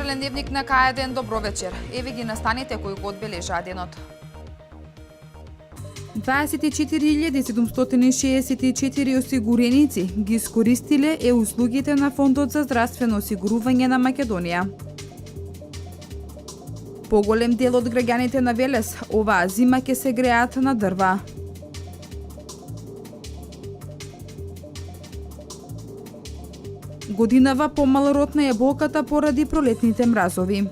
Неделен дневник на К1, добро вечер. Еве ги настаните кои го одбележаа денот. 24.764 осигуреници ги искористиле услугите на Фондот за здравствено осигурување на Македонија. Поголем дел од граѓаните на Велес оваа зима ќе се греат на дрва. Годинава помалородна е болката поради пролетните мразови.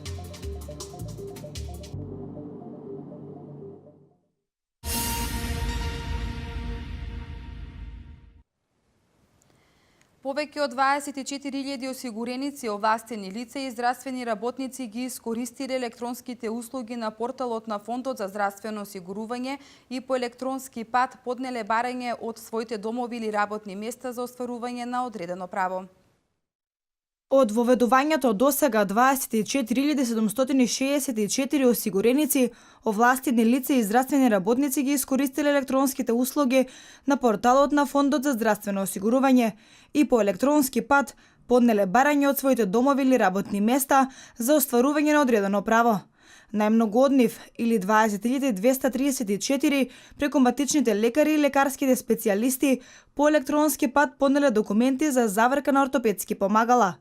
Повеќе од 24.000 осигуреници, овластени лица и здравствени работници ги искористиле електронските услуги на порталот на Фондот за здравствено осигурување и по електронски пат поднеле барање од своите домови или работни места за остварување на одредено право. Од воведувањето досега 24.764 осигуреници, овластени лица и здравствени работници ги искористиле електронските услуги на порталот на Фондот за здравствено осигурување и по електронски пат поднеле барање од своите домови или работни места за остварување на одредено право. Најмногу од нив, или 20.234, преку матичните лекари и лекарските специјалисти, по електронски пат поднеле документи за заврка на ортопедски помагала.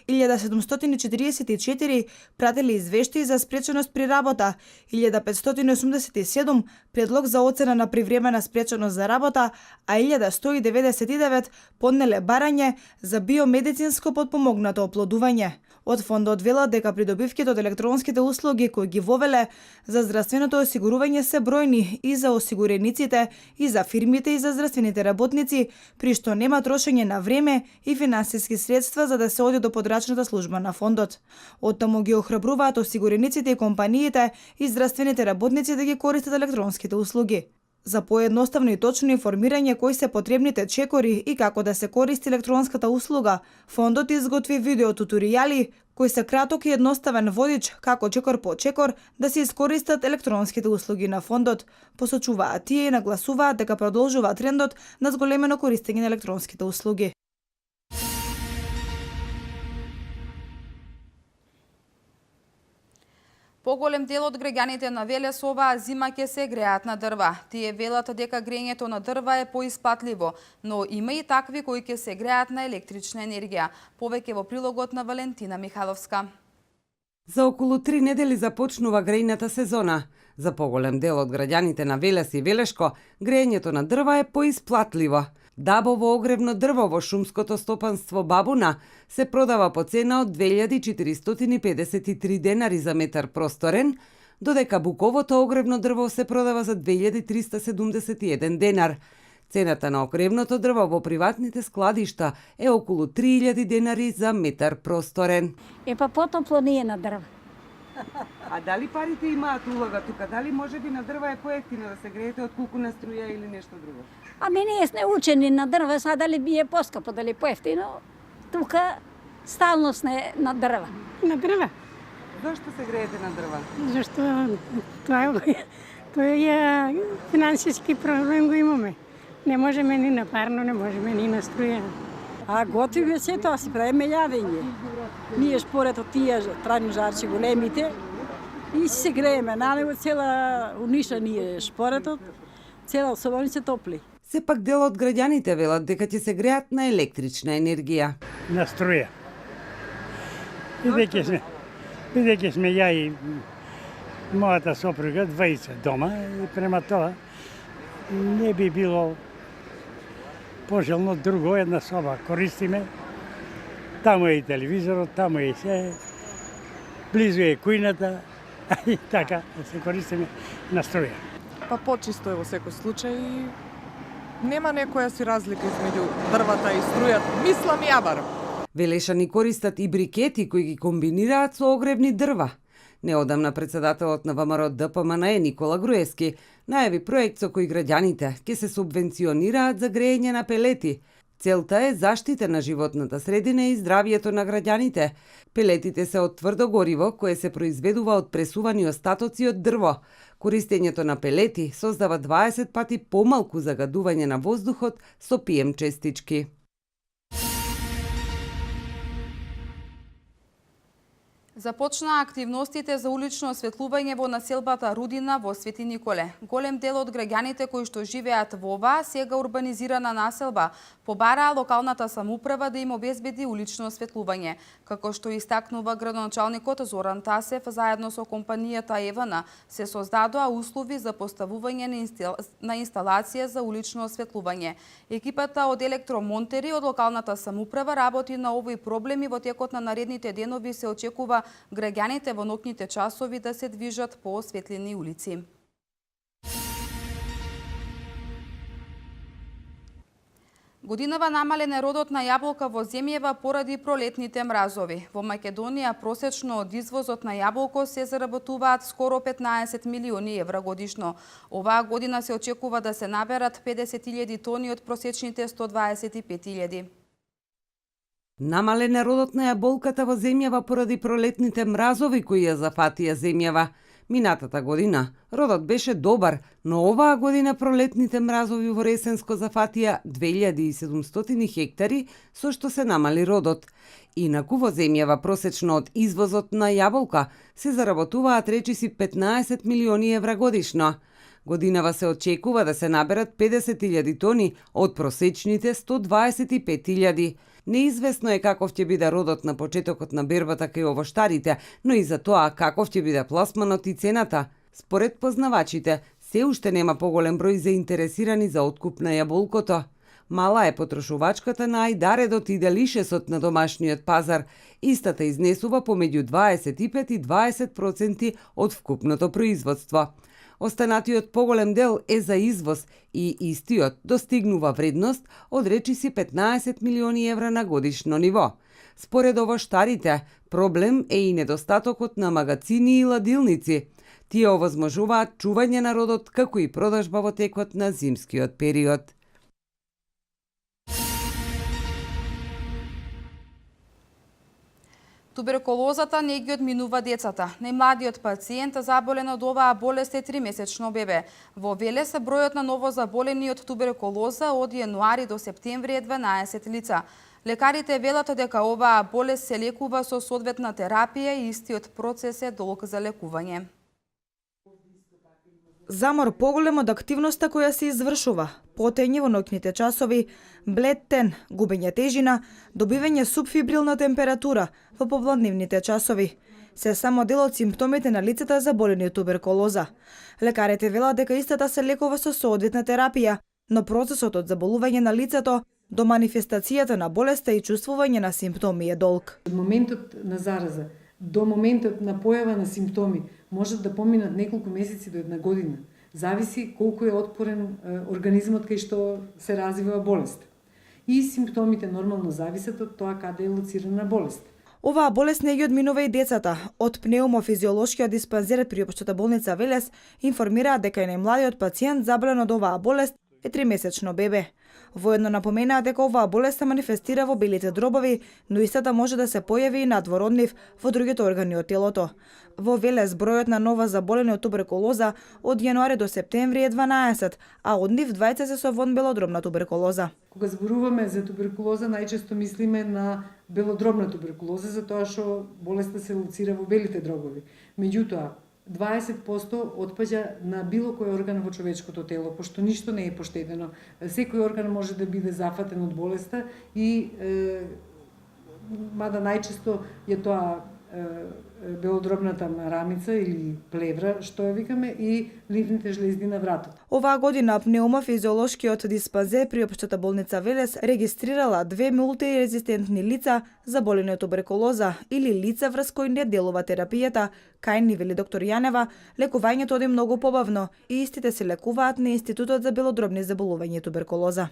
1744 пратили извештаи за спреченост при работа, 1587 предлог за оцена на привремена спреченост за работа, а 1199 поднеле барање за биомедицинско потпомогнато оплодување. Од фондот велат дека придобивките од електронските услуги кои ги вовеле за здравственото осигурување се бројни и за осигурениците, и за фирмите, и за здравствените работници, при што нема трошење на време и финансиски средства за да се оди до подрачната служба на фондот. Оттаму ги охрабруваат осигурениците и компаниите и здравствените работници да ги користат електронските услуги. За поедноставно и точно информирање кои се потребните чекори и како да се користи електронската услуга, фондот изготви видео туторијали кои се краток и едноставен водич како чекор по чекор да се искористат електронските услуги на фондот. Посочуваат тие и нагласуваат дека продолжува трендот на зголемено користење на електронските услуги. Поголем дел од граѓаните на Велес оваа зима ќе се греат на дрва. Тие велат дека грењето на дрва е поисплатливо, но има и такви кои ќе се греат на електрична енергија. Повеќе во прилогот на Валентина Михаловска. За околу 3 недели започнува грејната сезона. За поголем дел од граѓаните на Велес и Велешко, грењето на дрва е поисплатливо. Дабово огревно дрво во шумското стопанство Бабуна се продава по цена од 2453 денари за метар просторен, додека буковото огревно дрво се продава за 2371 денар. Цената на огревното дрво во приватните складишта е околу 3000 денари за метар просторен. Па потопло не е на дрва. А дали парите имаат улога тука? Дали може би на дрва е поевтино да се греете отколку на струја или нешто друго? Ами ние сме учени на дрва, сега дали би е поскапо, дали поевтино. Тука стално сме на дрва. На дрва. Зошто се греете на дрва? Зашто тој е финансиски проблем го имаме. Не можеме ни на парно, не можеме ни на струја. А готвиме се тоа, си правиме јадење. Ние според од тие трajни жарчи големите и се грееме. На него цела униша ние шпоретот, цела собаница топли. Сепак дел од граѓаните велат дека ќе се греат на електрична енергија. На струја. Бидејќи сме ја и мојата сопруга, двајца дома, и према тоа не би било пожелно друго, една соба користиме. Таму е и телевизорот, таму е и се, близу е кујната, и така се користиме на струја. Па почисто е во секој случај и нема некоја си разлика измеѓу дрвата и струјата. Мислам ја барам. Велешани користат и брикети кои ги комбинираат со огревни дрва. Неодамна председателот на ВМРО ДПМН Никола Груевски најави проект со кој граѓаните ќе се субвенционираат за грејење на пелети. Целта е заштита на животната средина и здравието на граѓаните. Пелетите се од тврдо гориво кое се произведува од пресувани остатоци од дрво. Користењето на пелети создава 20 пати помалку загадување на воздухот со PM честички. Започнаа активностите за улично осветлување во населбата Рудина во Свети Николе. Голем дел од граѓаните кои што живеат во оваа сега урбанизирана населба побараа локалната самоуправа да им обезбеди улично осветлување. Како што истакнува градоначалникот Зоран Тасев, заедно со компанијата ЕВН се создадоа услови за поставување на инсталација за улично осветлување. Екипата од електромонтери од локалната самоуправа работи на овој проблем и во текот на наредните денови се очекува граѓаните во ноќните часови да се движат по осветлени улици. Годинава намален родот на јаболка во земјава поради пролетните мразови. Во Македонија просечно од извозот на јаболко се заработуваат скоро 15 милиони евра годишно. Оваа година се очекува да се наберат 50.000 тони од просечните 125.000. Намален е родот на јаболката во земјава поради пролетните мразови кои ја зафатија земјава. Минатата година родот беше добар, но оваа година пролетните мразови во Ресенско зафатија 2700 хектари, со што се намали родот. Инаку во земјава просечно од извозот на јаболка се заработуваат речиси 15 милиони евра годишно. Годинава се очекува да се наберат 50.000 тони од просечните 125.000. Неизвестно е каков ќе биде родот на почетокот на бербата кај овоштарите, но и за тоа каков ќе биде пласманот и цената. Според познавачите, се уште нема поголем број заинтересирани за откуп на јаболкото. Мала е потрошувачката на ајдаредот и делишесот на домашниот пазар. Истата изнесува помеѓу 25 и 20% од вкупното производство. Останатиот поголем дел е за извоз и истиот достигнува вредност од речиси 15 милиони евра на годишно ниво. Според овоштарите, проблем е и недостатокот на магацини и ладилници. Тие овозможуваат чување на родот како и продажба во текот на зимскиот период. Туберкулозата не ги одминува децата. Најмладиот пациент заболен од оваа болест е 3-месечно бебе. Во Велес бројот на ново заболени од туберкулоза од јануари до септември е 12 лица. Лекарите велат дека оваа болест се лекува со соодветна терапија и истиот процес е долг за лекување. Замор поголем од активноста која се извршува, потење во ноќните часови, блед тен, губење тежина, добивање субфибрилна температура во попладнивните часови. Се само дел од симптомите на лицата заболени од туберкулоза. Лекарите велат дека истата се лекува со соодветна терапија, но процесот од заболување на лицето до манифестацијата на болеста и чувствување на симптоми е долг. Од моментот на зараза до моментот на појава на симптоми можат да поминат неколку месеци до една година. Зависи колку е отпорен организмот кај што се развива болест. И симптомите нормално зависат од тоа каде е лоцирана болест. Оваа болест не ги одминува и децата. Од пнеумофизиолошкиот диспанзер при општата болница Велес информираат дека и најмладиот пациент заболен од оваа болест е 3-месечно бебе. Воедно напоменаат дека оваа болест се манифестира во белите дробови, но истата може да се појави и надвор од нив во другите органи од телото. Во Велес бројот на нова заболени од туберкулоза од јануари до септември е 12, а од нив 20 се со вонбелодробна туберкулоза. Кога зборуваме за туберкулоза, најчесто мислиме на белодробна туберкулоза, затоа што болеста се лоцира во белите дробови. Меѓутоа, 20% отпаѓа на било кој орган во човечкото тело, пошто ништо не е поштедено. Секој орган може да биде зафатен од болеста и мада најчесто е тоа белодробната рамица или плевра, што ја викаме, и ливните жлезди на вратот. Оваа година пнеумофизиолошкиот диспанзер при општата болница Велес регистрирала 2 мултирезистентни лица заболени од туберкулоза или лица врз кои не делува терапијата. Кај ни, вели доктор Јанева, лекувањето оди многу побавно и истите се лекуваат на Институтот за белодробни заболувања и туберкулоза.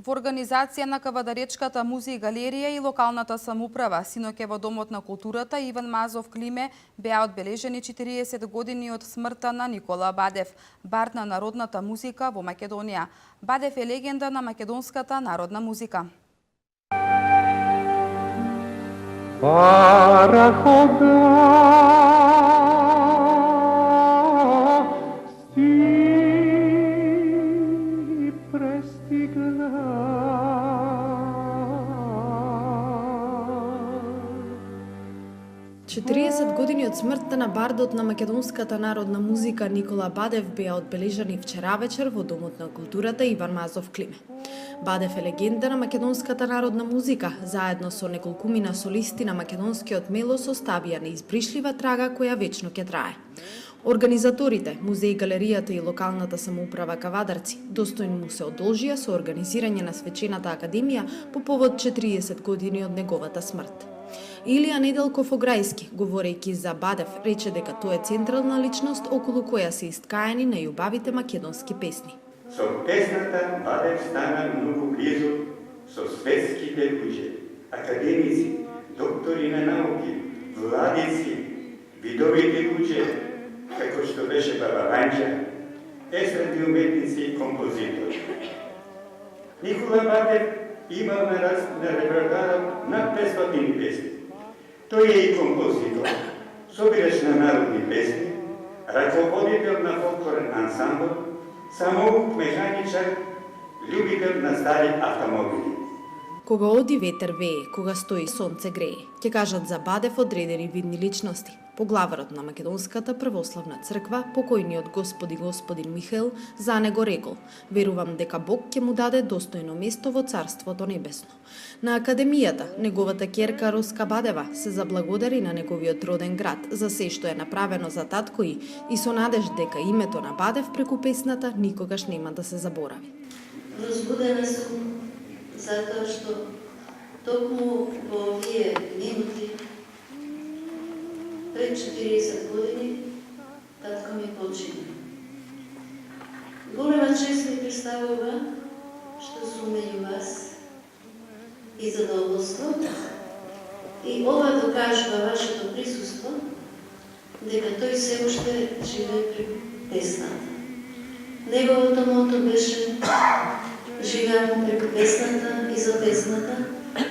Во организација на Кавадаречката музеј галерија и локалната самоуправа, синоќа во Домот на културата Иван Мазов Климе беа одбележени 40 години од смртта на Никола Бадев, бард на народната музика во Македонија. Бадев е легенда на македонската народна музика. 40 години од смртта на бардот на македонската народна музика Никола Бадев беа одбележани вчера вечер во Домот на културата Иван Мазов Климе. Бадев е легенда на македонската народна музика, заедно со неколкумина солисти на македонскиот мелос оставија неизбришлива трага која вечно ќе трае. Организаторите, музеј, галеријата и локалната самоуправа Кавадарци достојно му се одолжија со организирање на свечената академија по повод 40 години од неговата смрт. Илија Неделков Ограјски, говорејќи за Бадев, рече дека тој е централна личност околу која се искаени најубавите македонски песни. Со песната Бадев стана многу близу со светските луѓе, академици, доктори на науки, владици, видовите луѓе, како што беше Баба Ванџа, естрадни уметници и композитори. Никола Бадев имал на репертоарот над 500 песни. Тој е и композитор, собирач на народни песни, раководител на фолклорен ансамбл, самоук механичар, љубител на стари автомобили. Кога оди ветер вее, кога стои сонце грее, ќе кажат за Бадев одредени видни личности. Поглаварот на Македонската православна црква, покојниот господин Михаил, за него рекол: верувам дека Бог ќе му даде достојно место во Царството небесно. На Академијата, неговата ќерка Роска Бадева се заблагодари на неговиот роден град за се што е направено за татко и со надеж дека името на Бадев преку песната никогаш нема да се заборави. Возбудена сум затоа што токму во овие минути пред 40 години татко ми почина. Голема чест ми представува што сум меѓу вас и задоволство и ова докажува вашето присуство дека тој се уште живее преку песната. Неговото мото беше живеам преку песната и за песната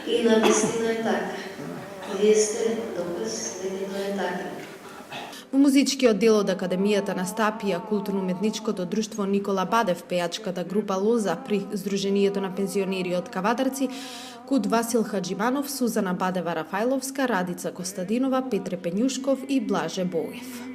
и навистина е така. Вие сте доказ дека тоа е така. Во музичкиот дел од Академијата настапија културно-уметничкото друштво Никола Бадев, пејачката група Лоза при Сдруженијето на пензионери од Кавадарци, Куд Васил Хаджиманов, Сузана Бадева Рафајловска, Радица Костадинова, Петре Пењушков и Блаже Боев.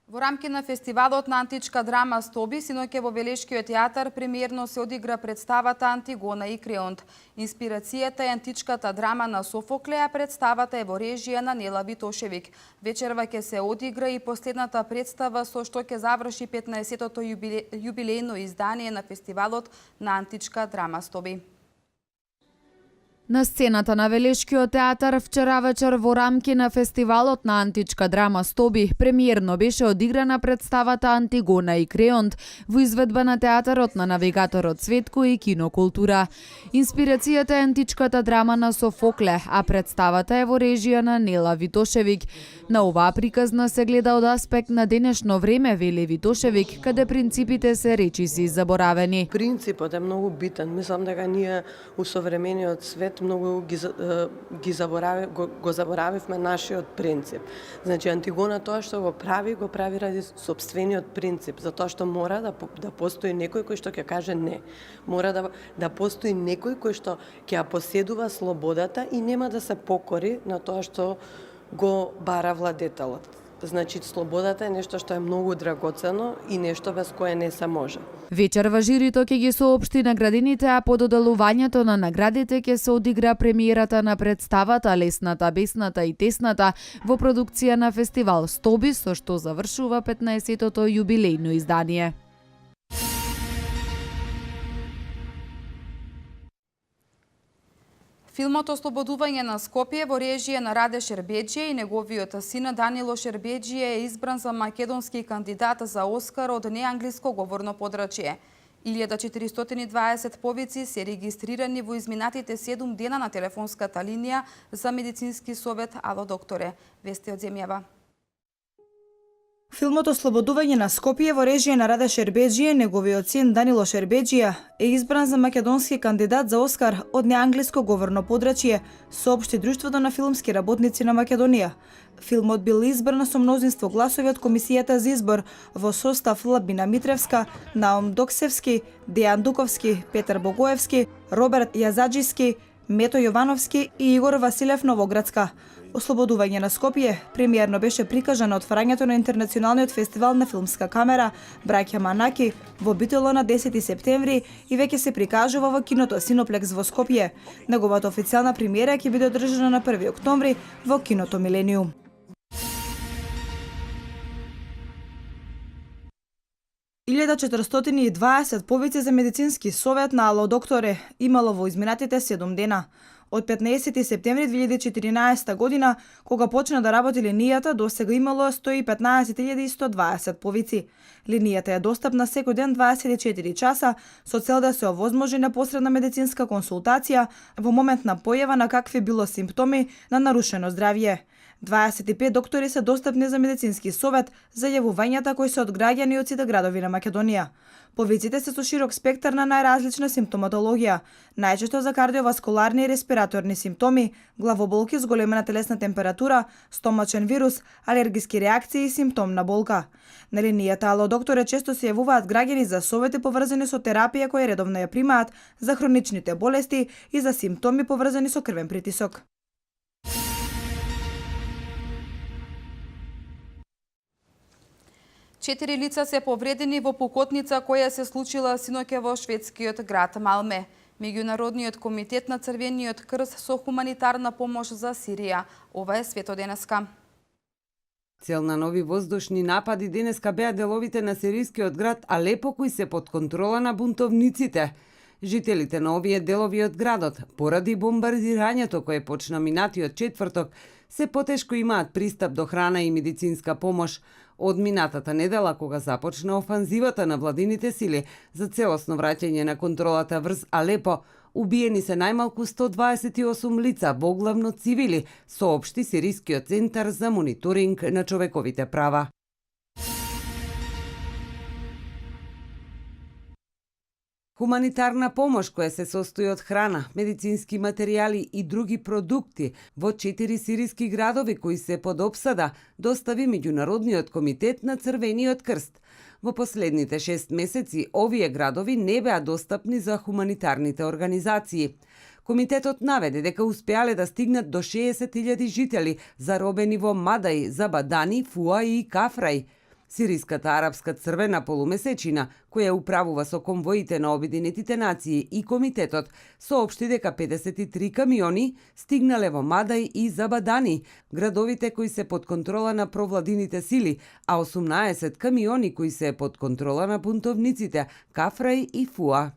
Во рамки на фестивалот на античка драма Стоби, синоќе во Велешкиот театар премиерно се одигра представата Антигона и Креонт. Инспирацијата е античката драма на Софокле, а представата е во режија на Нела Витошевик. Вечерва ќе се одигра и последната представа со што ќе заврши 15-тото јубилејно издание на фестивалот на античка драма Стоби. На сцената на Велешкиот театар вчера вечер во рамки на фестивалот на античка драма Стоби премиерно беше одиграна представата Антигона и Креонт во изведба на театарот на навигаторот Цветко и Кинокултура. Инспирацијата е античката драма на Софокле, а представата е во режија на Нела Витошевик. На оваа приказна се гледа од аспект на денешно време, вели Витошевик, каде принципите се речиси заборавени. Принципот е многу битен. Мислам дека ние у современиот свет многу го заборавивме нашиот принцип. Значи Антигона тоа што го прави ради сопствениот принцип, затоа што мора да постои некој кој што ќе каже не. Мора да постои некој кој што ќе ја поседува слободата и нема да се покори на тоа што го бара владетелот. Значи, слободата е нешто што е многу драгоцено и нешто без кое не се може. Вечерва жирито ќе ги соопшти наградените, а по доделувањето на наградите ќе се одигра премиерата на представата Лесната, бесната и тесната во продукција на фестивал Стоби, со што завршува 15-тото јубилејно издание. Филмот «Ослободување на Скопје» во режија на Раде Шербеџије и неговиот син Данило Шербеџије е избран за македонски кандидат за Оскар од неанглиско говорно подрачје. 1420 повици се регистрирани во изминатите 7 дена на телефонската линија за медицински совет. Ало докторе, вести од земјава. Филмот Ослободување на Скопје во режија на Раде Шербеджије, неговиот син Данило Шербеджија е избран за македонски кандидат за Оскар од неанглиско говорно подрачје, соопшти Друштвото на филмски работници на Македонија. Филмот бил избран со мнозинство гласови од Комисијата за избор во состав Лабина Митревска, Наум Доксевски, Дејан Дуковски, Петар Богоевски, Роберт Јазаджиски, Мето Јовановски и Игор Василев Новоградска. Ослободување на Скопје премиерно беше прикажано на отварањето на Интернационалниот фестивал на филмска камера Браќа Манаки во Битоло на 10 септември и веќе се прикажува во киното Синоплекс во Скопје. Неговата официјална премиера ќе биде одржана на 1 октомври во киното Милениум. ...1420 повици за медицински совет на Ало докторе имало во изминатите 7 дена. Од 15 септември 2014 година, кога почна да работи линијата, до сега имало 115.120 повици. Линијата е достапна секој ден 24 часа со цел да се овозможи непосредна медицинска консултација во момент на појава на какви било симптоми на нарушено здравје. 25 доктори се достапни за медицински совет за јавувањата кои се од граѓани од сите градови на Македонија. Повиците се со широк спектар на најразлична симптоматологија, најчесто за кардиоваскуларни и респираторни симптоми, главоболки, зголемена телесна температура, стомачен вирус, алергиски реакции и симптомна болка. На линијата Ало докторе често се јавуваат граѓани за совети поврзани со терапија која редовно ја примаат, за хроничните болести и за симптоми поврзани со крвен притисок. Четири лица се повредени во пукотница која се случила синоќа во шведскиот град Малме. Меѓународниот комитет на Црвениот крст со хуманитарна помош за Сирија. Ова е свето денеска. Цел на нови воздушни напади денеска беа деловите на сирискиот град Алепо кои се под контрола на бунтовниците. Жителите на овие делови од градот, поради бомбардирањето кое почна минатиот четврток, се потешко имаат пристап до храна и медицинска помош. Од минатата недела, кога започна офанзивата на владините сили за целосно враќање на контролата врз Алепо, убиени се најмалку 128 лица, воглавно цивили, соопшти Сирискиот центар за мониторинг на човековите права. Хуманитарна помош која се состои од храна, медицински материјали и други продукти во 4 сириски градови кои се под опсада, достави Меѓународниот комитет на Црвениот крст. Во последните 6 месеци овие градови не беа достапни за хуманитарните организации. Комитетот наведе дека успеале да стигнат до 60.000 жители заробени во Мадај, Забадани, Фуа и Кафрај. Сириската арапска црвена полумесечина, која управува со конвоите на Обединетите нации и комитетот, соопшти дека 53 камиони стигнале во Мадај и Забадани, градовите кои се под контрола на провладините сили, а 18 камиони кои се под контрола на бунтовниците Кафрај и Фуа.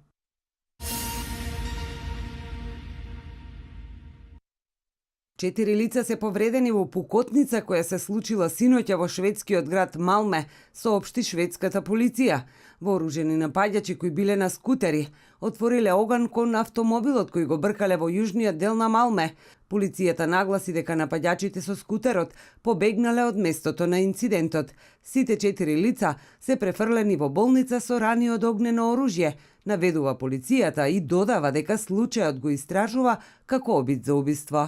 Четири лица се повредени во пукотница која се случила синоќа во шведскиот град Малме, соопшти шведската полиција. Вооружени напаѓачи кои биле на скутери отвориле оган кон автомобилот кој го бркале во јужниот дел на Малме. Полицијата нагласи дека напаѓачите со скутерот побегнале од местото на инцидентот. Сите 4 лица се префрлени во болница со рани од огнено оружје, наведува полицијата и додава дека случајот го истражува како обид за убиство.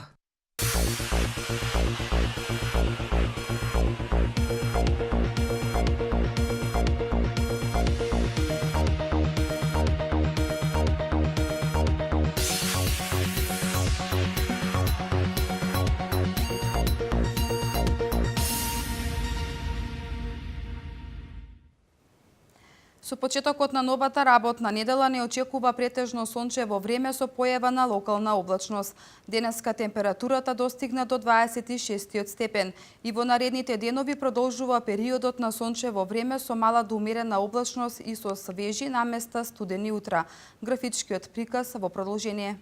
Со почетокот на новата работна недела не очекува претежно сончево време со појава на локална облачност. Денеска температурата достигна до 26 степен и во наредните денови продолжува периодот на сончево време со мала до умерена облачност и со свежи наместа студени утра. Графичкиот приказ во продолжение.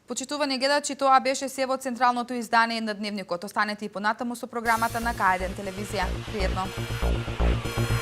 Почитувани гледачи, тоа беше се во централното издание на Дневникот. Останете и понатаму со програмата на К1 телевизија. Пријатно!